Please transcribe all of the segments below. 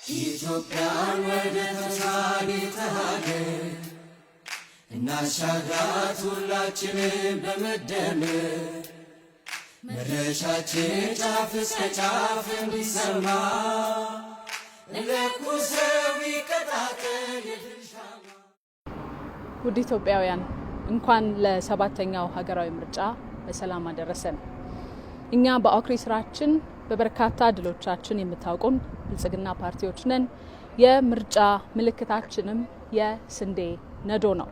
ኢትዮጵያን ወደ ተምሳሌት ሀገር እናሻግራት ሁላችንም በመደመር መድረሻችን ጫፍ እስከ ጫፍ እንዲሰማ ለኩሰው ይቀጣጠል የድርሻማ። ውድ ኢትዮጵያውያን እንኳን ለሰባተኛው ሀገራዊ ምርጫ በሰላም አደረሰን። እኛ በአኩሪ ስራችን በበርካታ ድሎቻችን የምታውቁን ብልጽግና ፓርቲዎች ነን። የምርጫ ምልክታችንም የስንዴ ነዶ ነው።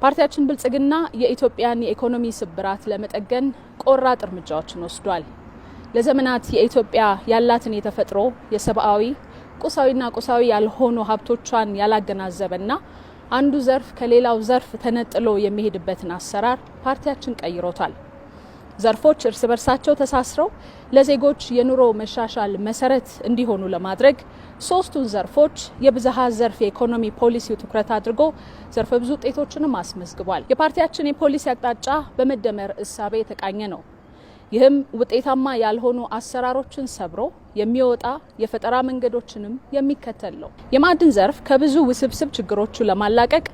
ፓርቲያችን ብልጽግና የኢትዮጵያን የኢኮኖሚ ስብራት ለመጠገን ቆራጥ እርምጃዎችን ወስዷል። ለዘመናት የኢትዮጵያ ያላትን የተፈጥሮ የሰብአዊ ቁሳዊና ቁሳዊ ያልሆኑ ሀብቶቿን ያላገናዘበና አንዱ ዘርፍ ከሌላው ዘርፍ ተነጥሎ የሚሄድበትን አሰራር ፓርቲያችን ቀይሮታል። ዘርፎች እርስ በርሳቸው ተሳስረው ለዜጎች የኑሮ መሻሻል መሰረት እንዲሆኑ ለማድረግ ሶስቱን ዘርፎች የብዝሃ ዘርፍ የኢኮኖሚ ፖሊሲው ትኩረት አድርጎ ዘርፈ ብዙ ውጤቶችንም አስመዝግቧል። የፓርቲያችን የፖሊሲ አቅጣጫ በመደመር እሳቤ የተቃኘ ነው። ይህም ውጤታማ ያልሆኑ አሰራሮችን ሰብሮ የሚወጣ የፈጠራ መንገዶችንም የሚከተል ነው። የማዕድን ዘርፍ ከብዙ ውስብስብ ችግሮቹ ለማላቀቅ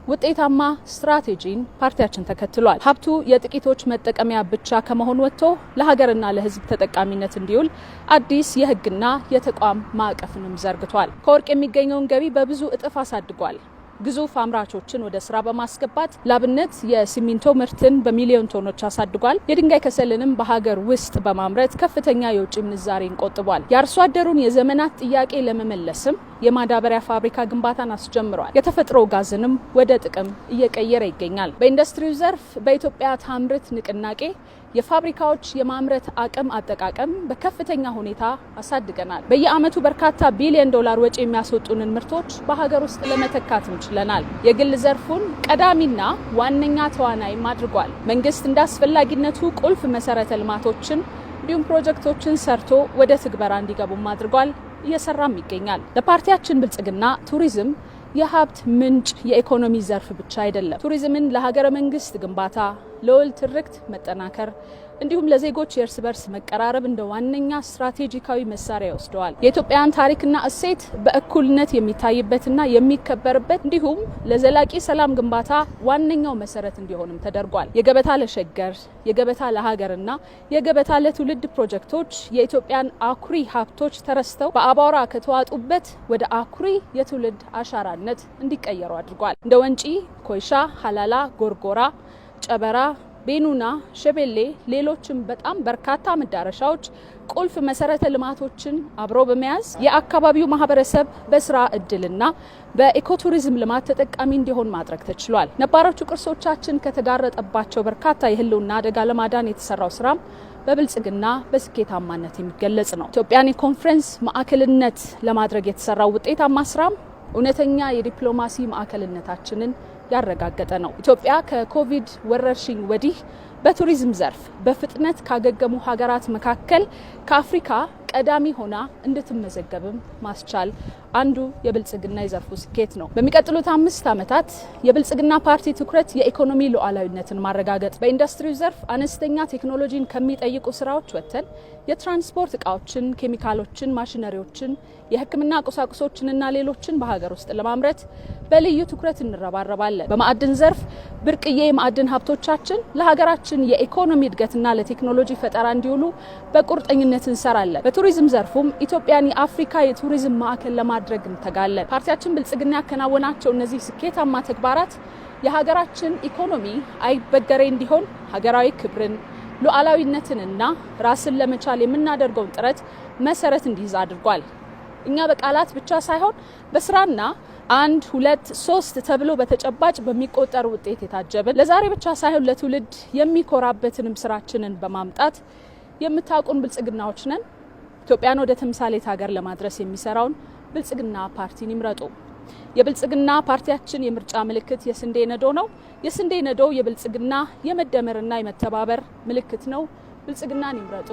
ውጤታማ ስትራቴጂን ፓርቲያችን ተከትሏል። ሀብቱ የጥቂቶች መጠቀሚያ ብቻ ከመሆን ወጥቶ ለሀገርና ለሕዝብ ተጠቃሚነት እንዲውል አዲስ የሕግና የተቋም ማዕቀፍንም ዘርግቷል። ከወርቅ የሚገኘውን ገቢ በብዙ እጥፍ አሳድጓል። ግዙፍ አምራቾችን ወደ ስራ በማስገባት ላብነት የሲሚንቶ ምርትን በሚሊዮን ቶኖች አሳድጓል። የድንጋይ ከሰልንም በሀገር ውስጥ በማምረት ከፍተኛ የውጭ ምንዛሬን ቆጥቧል። የአርሶ አደሩን የዘመናት ጥያቄ ለመመለስም የማዳበሪያ ፋብሪካ ግንባታን አስጀምሯል። የተፈጥሮ ጋዝንም ወደ ጥቅም እየቀየረ ይገኛል። በኢንዱስትሪው ዘርፍ በኢትዮጵያ ታምርት ንቅናቄ የፋብሪካዎች የማምረት አቅም አጠቃቀም በከፍተኛ ሁኔታ አሳድገናል። በየአመቱ በርካታ ቢሊዮን ዶላር ወጪ የሚያስወጡንን ምርቶች በሀገር ውስጥ ለመተካት ችለናል። የግል ዘርፉን ቀዳሚና ዋነኛ ተዋናይም አድርጓል። መንግስት እንደ አስፈላጊነቱ ቁልፍ መሰረተ ልማቶችን እንዲሁም ፕሮጀክቶችን ሰርቶ ወደ ትግበራ እንዲገቡም አድርጓል፣ እየሰራም ይገኛል። ለፓርቲያችን ብልጽግና ቱሪዝም የሀብት ምንጭ የኢኮኖሚ ዘርፍ ብቻ አይደለም። ቱሪዝምን ለሀገረ መንግስት ግንባታ፣ ለወል ትርክት መጠናከር እንዲሁም ለዜጎች የእርስ በርስ መቀራረብ እንደ ዋነኛ ስትራቴጂካዊ መሳሪያ ወስደዋል። የኢትዮጵያን ታሪክና እሴት በእኩልነት የሚታይበትና የሚከበርበት እንዲሁም ለዘላቂ ሰላም ግንባታ ዋነኛው መሰረት እንዲሆንም ተደርጓል። የገበታ ለሸገር፣ የገበታ ለሀገርና የገበታ ለትውልድ ፕሮጀክቶች የኢትዮጵያን አኩሪ ሀብቶች ተረስተው በአቧራ ከተዋጡበት ወደ አኩሪ የትውልድ አሻራነት እንዲቀየሩ አድርጓል። እንደ ወንጪ፣ ኮይሻ፣ ሀላላ፣ ጎርጎራ፣ ጨበራ፣ ቤኑና፣ ሸቤሌ ሌሎችም በጣም በርካታ መዳረሻዎች ቁልፍ መሰረተ ልማቶችን አብሮ በመያዝ የአካባቢው ማህበረሰብ በስራ እድልና በኢኮቱሪዝም ልማት ተጠቃሚ እንዲሆን ማድረግ ተችሏል። ነባሮቹ ቅርሶቻችን ከተጋረጠባቸው በርካታ የህልውና አደጋ ለማዳን የተሰራው ስራም በብልጽግና በስኬታማነት የሚገለጽ ነው። ኢትዮጵያን የኮንፈረንስ ማዕከልነት ለማድረግ የተሰራው ውጤታማ ስራም እውነተኛ የዲፕሎማሲ ማዕከልነታችንን ያረጋገጠ ነው። ኢትዮጵያ ከኮቪድ ወረርሽኝ ወዲህ በቱሪዝም ዘርፍ በፍጥነት ካገገሙ ሀገራት መካከል ከአፍሪካ ቀዳሚ ሆና እንድትመዘገብም ማስቻል አንዱ የብልጽግና የዘርፉ ስኬት ነው። በሚቀጥሉት 5 ዓመታት የብልጽግና ፓርቲ ትኩረት የኢኮኖሚ ሉዓላዊነትን ማረጋገጥ፣ በኢንዱስትሪው ዘርፍ አነስተኛ ቴክኖሎጂን ከሚጠይቁ ስራዎች ወጥተን የትራንስፖርት እቃዎችን፣ ኬሚካሎችን፣ ማሽነሪዎችን፣ የሕክምና ቁሳቁሶችንና ሌሎችን በሀገር ውስጥ ለማምረት በልዩ ትኩረት እንረባረባለን። በማዕድን ዘርፍ ብርቅዬ የማዕድን ሀብቶቻችን ለሀገራችን የኢኮኖሚ እድገትና ለቴክኖሎጂ ፈጠራ እንዲውሉ በቁርጠኝነት እንሰራለን። በቱሪዝም ዘርፉም ኢትዮጵያን የአፍሪካ የቱሪዝም ማዕከል ለማድረግ እንተጋለን። ፓርቲያችን ብልጽግና ያከናወናቸው እነዚህ ስኬታማ ተግባራት የሀገራችን ኢኮኖሚ አይበገሬ እንዲሆን ሀገራዊ ክብርን፣ ሉዓላዊነትንና ራስን ለመቻል የምናደርገውን ጥረት መሰረት እንዲይዝ አድርጓል። እኛ በቃላት ብቻ ሳይሆን በስራና 1 2 3 ተብሎ በተጨባጭ በሚቆጠር ውጤት የታጀበ ለዛሬ ብቻ ሳይሆን ለትውልድ የሚኮራበትንም ስራችንን በማምጣት የምታውቁን ብልጽግናዎች ነን። ኢትዮጵያን ወደ ተምሳሌት ሀገር ለማድረስ የሚሰራውን ብልጽግና ፓርቲን ይምረጡ። የብልጽግና ፓርቲያችን የምርጫ ምልክት የስንዴ ነዶ ነው። የስንዴ ነዶ የብልጽግና የመደመርና የመተባበር ምልክት ነው። ብልጽግናን ይምረጡ።